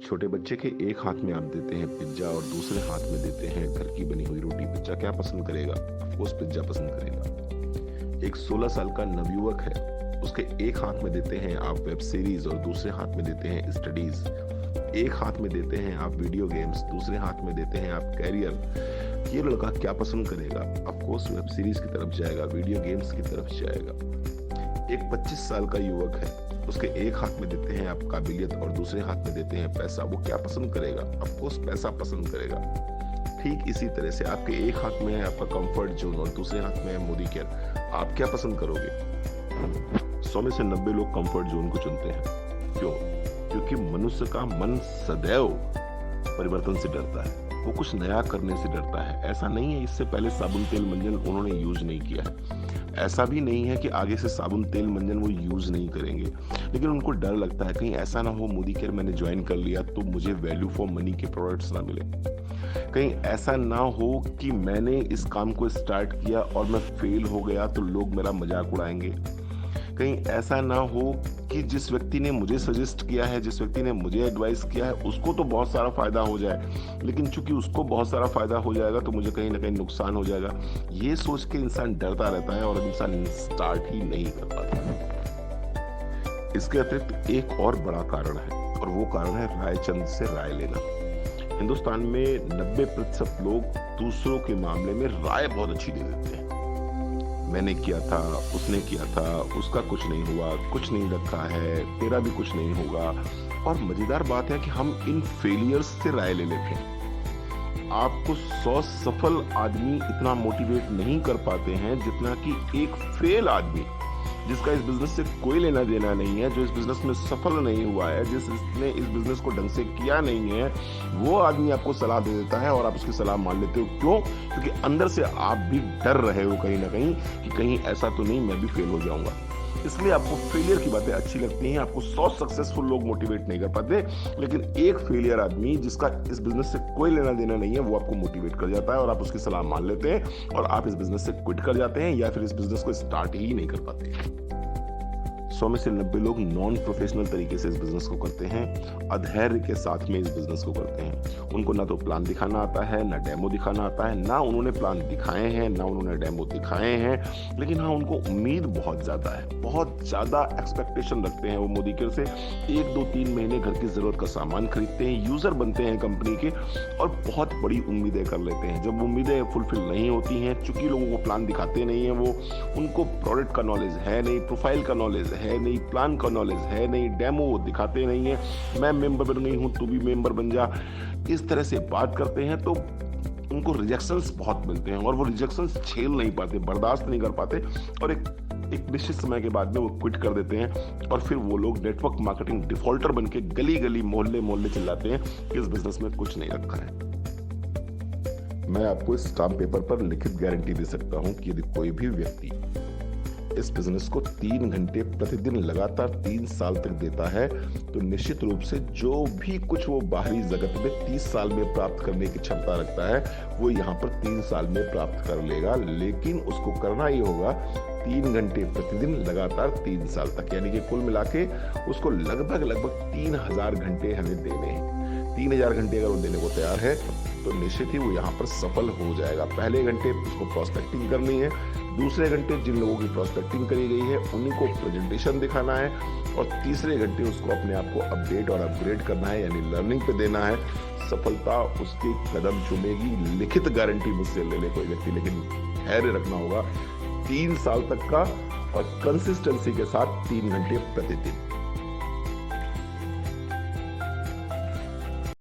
छोटे बच्चे के एक हाथ में आप देते हैं पिज्जा और दूसरे हाथ में देते हैं घर की बनी हुई रोटी। बच्चा क्या पसंद करेगा? ऑफ कोर्स पिज्जा पसंद करेगा। एक 16 साल का नवयुवक है, उसके एक हाथ में देते हैं आप वेब सीरीज और दूसरे हाथ में देते हैं स्टडीज। एक हाथ में देते हैं आप वीडियो गेम्स, दूसरे हाथ में देते हैं आप कैरियर। ये लड़का क्या पसंद करेगा? ऑफ कोर्स वेब सीरीज की तरफ जाएगा, वीडियो गेम्स की तरफ जाएगा। एक 25 साल का युवक है, उसके एक हाथ में देते हैं आप काबिलियत और दूसरे हाथ में देते हैं पैसा। वो क्या पसंद करेगा? ऑफ कोर्स पैसा पसंद करेगा। ठीक इसी तरह से आपके एक हाथ में है आपका कंफर्ट जोन और दूसरे हाथ में है मोदी केयर। आप क्या पसंद करोगे? 100 में से 90 लोग कंफर्ट जोन को चुनते हैं। क्यों? क्योंकि मनुष्य का मन सदैव परिवर्तन से डरता है, वो कुछ नया करने से डरता है। ऐसा नहीं है इससे पहले साबुन तेल मंजन उन्होंने यूज नहीं किया है, ऐसा भी नहीं है कि आगे से साबुन तेल मंजन वो यूज नहीं करेंगे, लेकिन उनको डर लगता है कहीं ऐसा ना हो मोदी केयर मैंने ज्वाइन कर लिया तो मुझे वैल्यू फॉर मनी के प्रोडक्ट्स ना मिले। कहीं ऐसा ना हो कि मैंने इस काम को स्टार्ट किया और मैं फेल हो गया तो लोग मेरा मजाक उड़ाएंगे। कहीं ऐसा ना हो कि जिस व्यक्ति ने मुझे सजेस्ट किया है, जिस व्यक्ति ने मुझे एडवाइस किया है, उसको तो बहुत सारा फायदा हो जाए, लेकिन चूंकि उसको बहुत सारा फायदा हो जाएगा तो मुझे कहीं ना कहीं नुकसान हो जाएगा। ये सोच के इंसान डरता रहता है और इंसान स्टार्ट ही नहीं कर पाता। इसके अतिरिक्त एक और बड़ा कारण है और वो कारण है रायचंद से राय लेना। हिंदुस्तान में 90% लोग दूसरों के मामले में राय बहुत अच्छी दे देते हैं। मैंने किया था, उसने किया था, उसका कुछ नहीं हुआ, कुछ नहीं रखा है, तेरा भी कुछ नहीं होगा। और मजेदार बात है कि हम इन फेलियर्स से राय ले लेते हैं। आपको 100 सफल आदमी इतना मोटिवेट नहीं कर पाते हैं जितना कि एक फेल आदमी जिसका इस बिजनेस से कोई लेना देना नहीं है, जो इस बिजनेस में सफल नहीं हुआ है, जिसने इस बिजनेस को ढंग से किया नहीं है, वो आदमी आपको सलाह दे देता है और आप उसकी सलाह मान लेते हो। क्यों? क्योंकि अंदर से आप भी डर रहे हो कहीं ना कहीं कि कहीं ऐसा तो नहीं मैं भी फेल हो जाऊंगा। इसलिए आपको फेलियर की बातें अच्छी लगती हैं। आपको 100 सक्सेसफुल लोग मोटिवेट नहीं कर पाते, लेकिन एक फेलियर आदमी जिसका इस बिजनेस से कोई लेना देना नहीं है वो आपको मोटिवेट कर जाता है और आप उसकी सलाह मान लेते हैं और आप इस बिजनेस से क्विट कर जाते हैं या फिर इस बिजनेस को स्टार्ट ही नहीं कर पाते। 100 में से 90 लोग नॉन प्रोफेशनल तरीके से इस बिजनेस को करते हैं, अधैर्य के साथ में इस बिजनेस को करते हैं। उनको ना तो प्लान दिखाना आता है, ना डेमो दिखाना आता है, ना उन्होंने प्लान दिखाए हैं, ना उन्होंने डेमो दिखाए हैं, लेकिन हाँ उनको उम्मीद बहुत ज्यादा है, बहुत ज्यादा एक्सपेक्टेशन रखते हैं वो मोदी केयर से। 1, 2, 3 महीने घर की जरूरत का सामान खरीदते हैं, यूजर बनते हैं कंपनी के और बहुत बड़ी उम्मीदें कर लेते हैं। जब उम्मीदें फुलफिल नहीं होती हैं, चूंकि लोगों को प्लान दिखाते नहीं है, वो उनको प्रोडक्ट का नॉलेज है नहीं, प्रोफाइल का नॉलेज है नहीं, प्लान का नॉलेज है नहीं, डेमो वो दिखाते नहीं है, मैं मेंबर बन गई हूं तू भी मेंबर बन जा, इस तरह से बात करते हैं तो उनको रिजेक्शंस बहुत मिलते हैं और वो रिजेक्शंस झेल नहीं पाते, बर्दाश्त नहीं कर पाते और एक निश्चित समय के बाद में वो क्विट कर देते हैं और फिर वो लोग नेटवर्क मार्केटिंग डिफॉल्टर बन के गली गली मोहल्ले मोहल्ले चिल्लाते हैं कि इस बिजनेस में कुछ नहीं रखा है। मैं आपको इस स्टाम्प पेपर पर लिखित गारंटी दे सकता हूं कि यदि कोई भी व्यक्ति इस बिजनेस को 3 घंटे प्रतिदिन लगातार 3 साल तक देता है तो निश्चित रूप से जो भी कुछ वो बाहरी जगत में 30 साल में प्राप्त करने की क्षमता रखता है वो यहाँ पर 3 साल में प्राप्त कर लेगा। लेकिन उसको करना ही होगा 3 घंटे प्रतिदिन लगातार 3 साल तक, यानी कि कुल मिला के उसको लगभग 3000 घंटे हमें देने हैं। 3000 घंटे अगर वो देने को तैयार है तो निश्चित ही वो यहाँ पर सफल हो जाएगा। पहले घंटे उसको प्रोस्पेक्टिंग करनी है, दूसरे घंटे जिन लोगों की प्रोस्पेक्टिंग करी गई है उन्हीं को प्रेजेंटेशन दिखाना है और तीसरे घंटे उसको अपने आप को अपडेट और अपग्रेड करना है, यानी लर्निंग पे देना है। सफलता उसके कदम चूमेगी, लिखित गारंटी मुझसे ले ले कोई व्यक्ति, लेकिन धैर्य रखना होगा 3 साल तक का और कंसिस्टेंसी के साथ 3 घंटे प्रतिदिन।